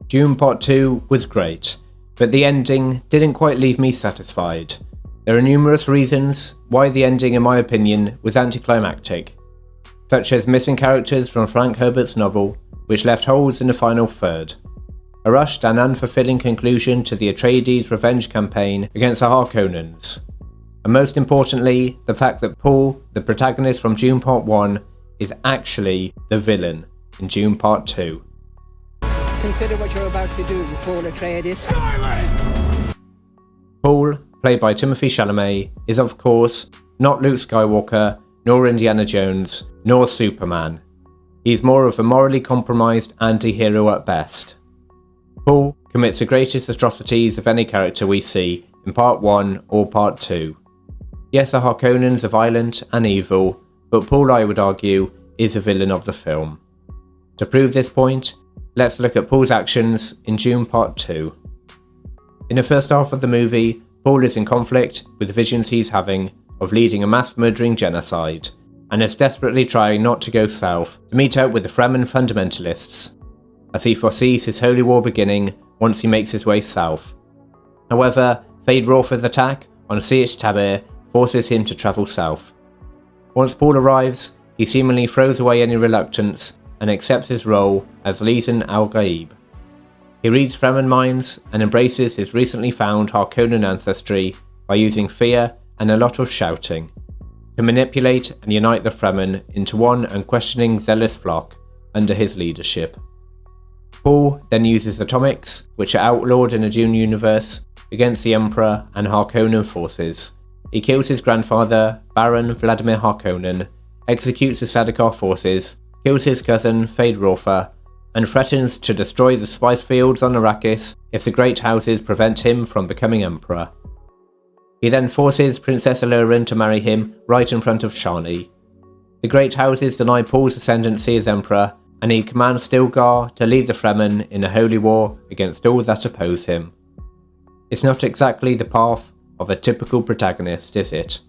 Dune Part 2 was great, but the ending didn't quite leave me satisfied. There are numerous reasons why the ending, in my opinion, was anti-climactic, such as missing characters from Frank Herbert's novel, which left holes in the final third, a rushed and unfulfilling conclusion to the Atreides revenge campaign against the Harkonnens, and most importantly, the fact that Paul, the protagonist from Dune Part 1, is actually the villain in Dune Part 2. Consider what you're about to do, Paul Atreides. Silence! Paul, played by Timothée Chalamet, is of course not Luke Skywalker, nor Indiana Jones, nor Superman. He's more of a morally compromised anti-hero at best. Paul commits the greatest atrocities of any character we see in Part 1 or Part 2. Yes, the Harkonnens are violent and evil, but Paul, I would argue, is the villain of the film. To prove this point, let's look at Paul's actions in Dune Part 2. In the first half of the movie, Paul is in conflict with the visions he's having of leading a mass-murdering genocide, and is desperately trying not to go south to meet up with the Fremen fundamentalists, as he foresees his holy war beginning once he makes his way south. However, Fade Rorfa's attack on Sietch Tabr forces him to travel south. Once Paul arrives, he seemingly throws away any reluctance and accepts his role as Lisan al-Gaib. He reads Fremen minds and embraces his recently found Harkonnen ancestry by using fear and a lot of shouting to manipulate and unite the Fremen into one unquestioning zealous flock under his leadership. Paul then uses atomics, which are outlawed in the Dune universe, against the Emperor and Harkonnen forces. He kills his grandfather, Baron Vladimir Harkonnen, executes the Sardaukar forces, kills his cousin, Fade Rorfa, and threatens to destroy the spice fields on Arrakis if the Great Houses prevent him from becoming Emperor. He then forces Princess Alurin to marry him right in front of Chani. The Great Houses deny Paul's ascendancy as Emperor, and he commands Stilgar to lead the Fremen in a holy war against all that oppose him. It's not exactly the path of a typical protagonist, is it?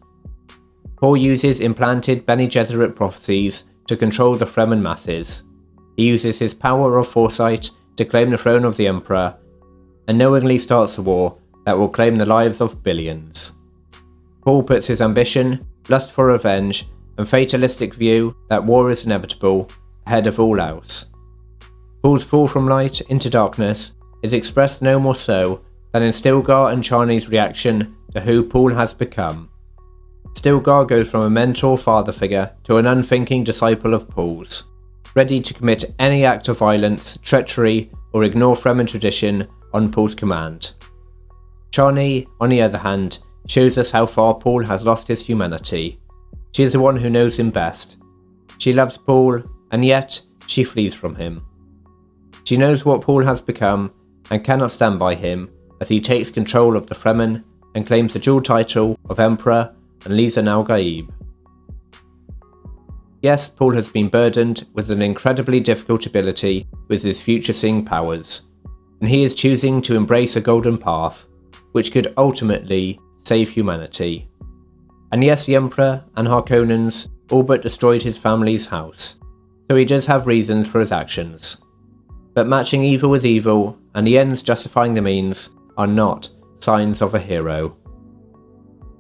Paul uses implanted Bene Gesserit prophecies to control the Fremen masses. He uses his power of foresight to claim the throne of the Emperor, and knowingly starts a war that will claim the lives of billions. Paul puts his ambition, lust for revenge, and fatalistic view that war is inevitable ahead of all else. Paul's fall from light into darkness is expressed no more so than in Stilgar and Chani's reaction to who Paul has become. Stilgar goes from a mentor father figure to an unthinking disciple of Paul's, ready to commit any act of violence, treachery, or ignore Fremen tradition on Paul's command. Chani, on the other hand, shows us how far Paul has lost his humanity. She is the one who knows him best. She loves Paul, and yet she flees from him. She knows what Paul has become, and cannot stand by him as he takes control of the Fremen and claims the dual title of Emperor and Lisan al-Gaib. Yes, Paul has been burdened with an incredibly difficult ability with his future-seeing powers, and he is choosing to embrace a golden path, which could ultimately save humanity. And yes, the Emperor and Harkonnens all but destroyed his family's house, so he does have reasons for his actions. But matching evil with evil, and the ends justifying the means, are not signs of a hero.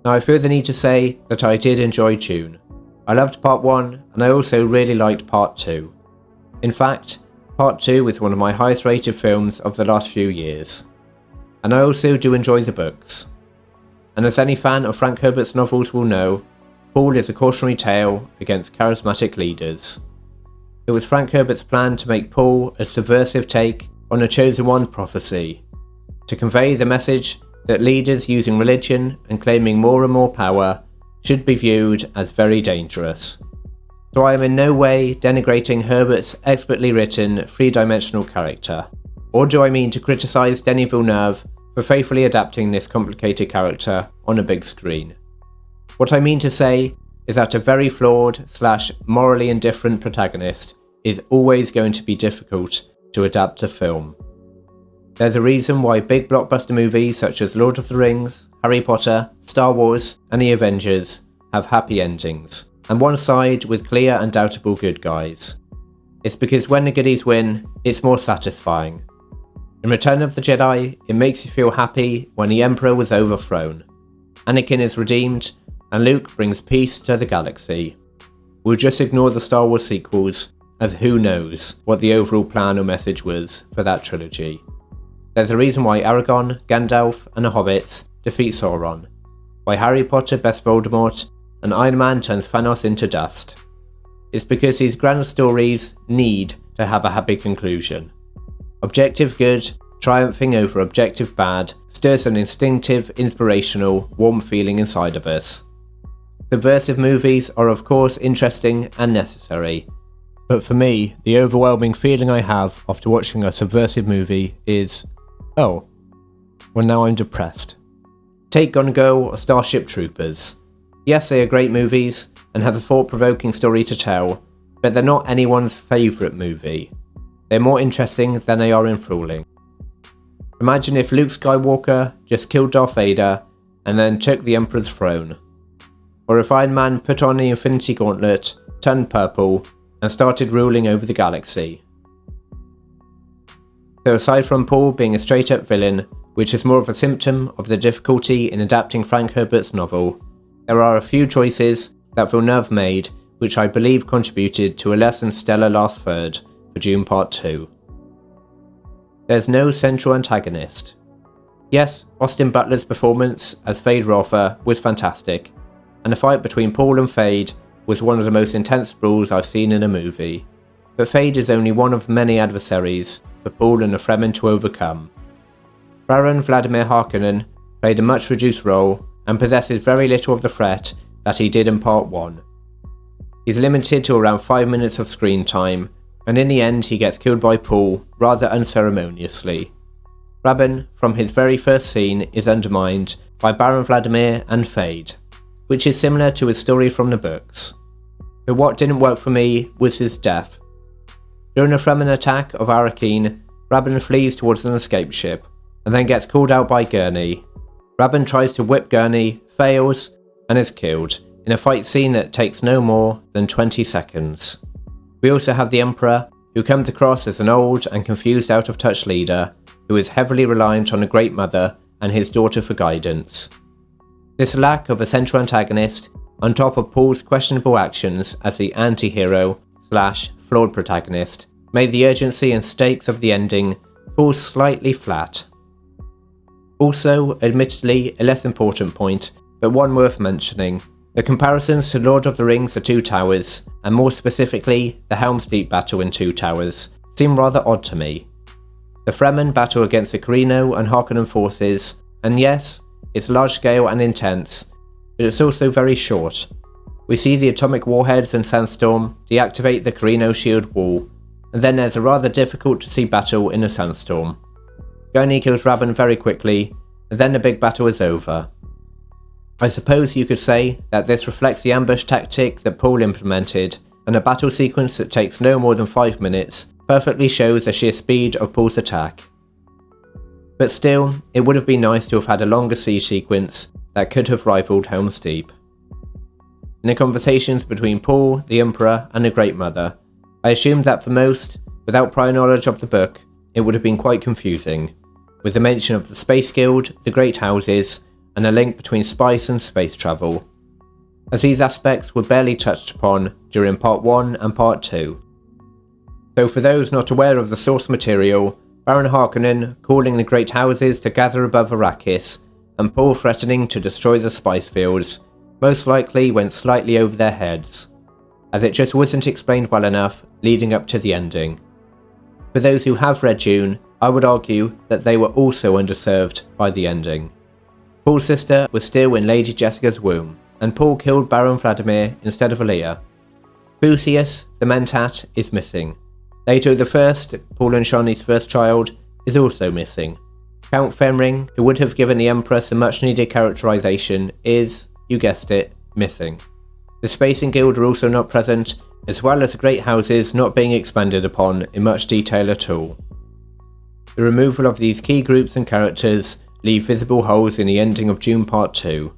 Now I feel the need to say that I did enjoy Dune. I loved Part 1, and I also really liked Part 2. In fact, Part 2 is one of my highest rated films of the last few years. And I also do enjoy the books. And as any fan of Frank Herbert's novels will know, Paul is a cautionary tale against charismatic leaders. It was Frank Herbert's plan to make Paul a subversive take on a Chosen One prophecy, to convey the message that leaders using religion and claiming more and more power should be viewed as very dangerous. So I am in no way denigrating Herbert's expertly written three-dimensional character, or do I mean to criticise Denis Villeneuve for faithfully adapting this complicated character on a big screen. What I mean to say is that a very flawed / morally indifferent protagonist is always going to be difficult to adapt to film. There's a reason why big blockbuster movies such as Lord of the Rings, Harry Potter, Star Wars, and the Avengers have happy endings, and one side with clear and doubtable good guys. It's because when the goodies win, it's more satisfying. In Return of the Jedi, it makes you feel happy when the Emperor was overthrown. Anakin is redeemed, and Luke brings peace to the galaxy. We'll just ignore the Star Wars sequels, as who knows what the overall plan or message was for that trilogy. There's a reason why Aragorn, Gandalf, and the Hobbits defeat Sauron, why Harry Potter bests Voldemort, and Iron Man turns Thanos into dust. It's because these grand stories need to have a happy conclusion. Objective good, triumphing over objective bad, stirs an instinctive, inspirational, warm feeling inside of us. Subversive movies are of course interesting and necessary, but for me, the overwhelming feeling I have after watching a subversive movie is, oh, well now I'm depressed. Take Gone Girl or Starship Troopers. Yes, they are great movies and have a thought-provoking story to tell, but they're not anyone's favourite movie. They're more interesting than they are enthralling. Imagine if Luke Skywalker just killed Darth Vader and then took the Emperor's throne. Or if Iron Man put on the Infinity Gauntlet, turned purple, and started ruling over the galaxy. So aside from Paul being a straight-up villain, which is more of a symptom of the difficulty in adapting Frank Herbert's novel, there are a few choices that Villeneuve made which I believe contributed to a less than stellar last third for Dune Part 2. There's no central antagonist. Yes, Austin Butler's performance as Thade Rotha was fantastic, and the fight between Paul and Thade was one of the most intense brawls I've seen in a movie, but Thade is only one of many adversaries for Paul and the Fremen to overcome. Baron Vladimir Harkonnen played a much reduced role and possesses very little of the threat that he did in Part 1. He's limited to around 5 minutes of screen time, and in the end he gets killed by Paul rather unceremoniously. Rabban, from his very first scene, is undermined by Baron Vladimir and Thade, which is similar to his story from the books. But what didn't work for me was his death. During a Fremen attack of Arrakeen, Rabban flees towards an escape ship, and then gets called out by Gurney. Rabban tries to whip Gurney, fails, and is killed, in a fight scene that takes no more than 20 seconds. We also have the Emperor, who comes across as an old and confused out-of-touch leader, who is heavily reliant on a Great Mother and his daughter for guidance. This lack of a central antagonist, on top of Paul's questionable actions as the anti-hero/flawed protagonist, made the urgency and stakes of the ending fall slightly flat. Also, admittedly, a less important point, but one worth mentioning, the comparisons to Lord of the Rings The Two Towers, and more specifically the Helm's Deep battle in Two Towers, seem rather odd to me. The Fremen battle against the Carino and Harkonnen forces, and yes, it's large scale and intense, but it's also very short. We see the atomic warheads and Sandstorm deactivate the Carino shield wall, and then there's a rather difficult to see battle in a sandstorm. Gurney kills Rabban very quickly, and then the big battle is over. I suppose you could say that this reflects the ambush tactic that Paul implemented, and a battle sequence that takes no more than 5 minutes perfectly shows the sheer speed of Paul's attack. But still, it would have been nice to have had a longer siege sequence that could have rivaled Helm's Deep. In the conversations between Paul, the Emperor, and the Great Mother, I assumed that for most, without prior knowledge of the book, it would have been quite confusing, with the mention of the Space Guild, the Great Houses, and a link between spice and space travel, as these aspects were barely touched upon during Part 1 and Part 2. So for those not aware of the source material, Baron Harkonnen calling the Great Houses to gather above Arrakis, and Paul threatening to destroy the spice fields, most likely went slightly over their heads, as it just wasn't explained well enough leading up to the ending. For those who have read Dune, I would argue that they were also underserved by the ending. Paul's sister was still in Lady Jessica's womb, and Paul killed Baron Vladimir instead of Alia. Lucius, the Mentat, is missing. Leto the First, Paul and Shani's first child, is also missing. Count Fenring, who would have given the Emperor some much needed characterization, is, you guessed it, missing. The Spacing Guild are also not present, as well as the Great Houses not being expanded upon in much detail at all. The removal of these key groups and characters leave visible holes in the ending of Dune Part 2.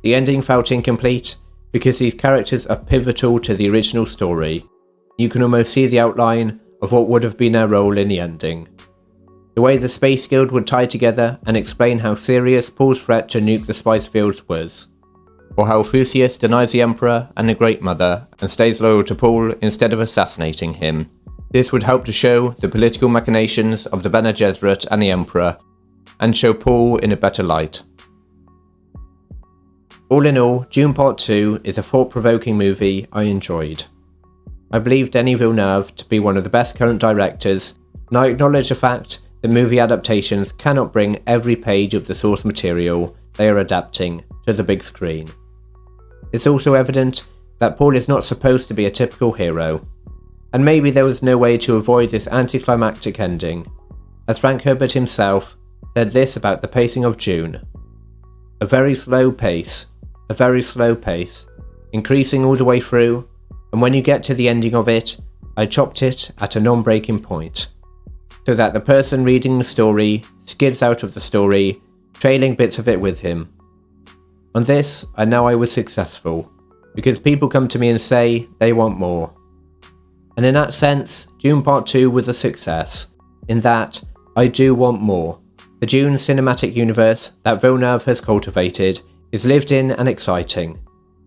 The ending felt incomplete because these characters are pivotal to the original story. You can almost see the outline of what would have been their role in the ending. the way the Space Guild would tie together and explain how serious Paul's threat to nuke the spice fields was, or how Fusius denies the Emperor and the Great Mother and stays loyal to Paul instead of assassinating him. This would help to show the political machinations of the Bene Gesserit and the Emperor, and show Paul in a better light. All in all, Dune Part 2 is a thought-provoking movie I enjoyed. I believe Denis Villeneuve to be one of the best current directors, and I acknowledge the fact that movie adaptations cannot bring every page of the source material they are adapting to the big screen. It's also evident that Paul is not supposed to be a typical hero, and maybe there was no way to avoid this anticlimactic ending, as Frank Herbert himself said this about the pacing of Dune. A very slow pace, increasing all the way through, and when you get to the ending of it, I chopped it at a non-breaking point, so that the person reading the story skids out of the story, trailing bits of it with him. On this, I know I was successful, because people come to me and say they want more. And in that sense, Dune Part 2 was a success, in that I do want more. The Dune cinematic universe that Villeneuve has cultivated is lived in and exciting,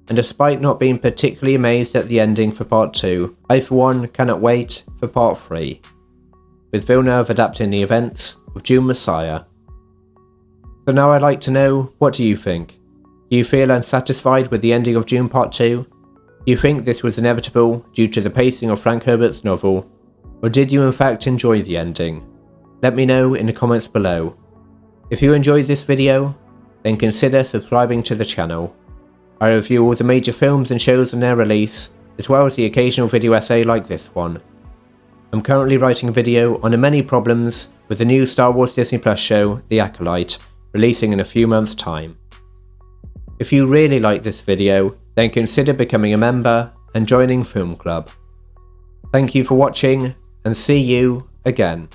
and despite not being particularly amazed at the ending for Part 2, I for one cannot wait for Part 3, with Villeneuve adapting the events of Dune Messiah. So now I'd like to know, what do you think? Do you feel unsatisfied with the ending of Dune Part 2? Do you think this was inevitable due to the pacing of Frank Herbert's novel, or did you in fact enjoy the ending? Let me know in the comments below. If you enjoyed this video, then consider subscribing to the channel. I review all the major films and shows on their release, as well as the occasional video essay like this one. I'm currently writing a video on the many problems with the new Star Wars Disney Plus show, The Acolyte, releasing in a few months' time. If you really like this video, then consider becoming a member and joining Film Club. Thank you for watching, and see you again.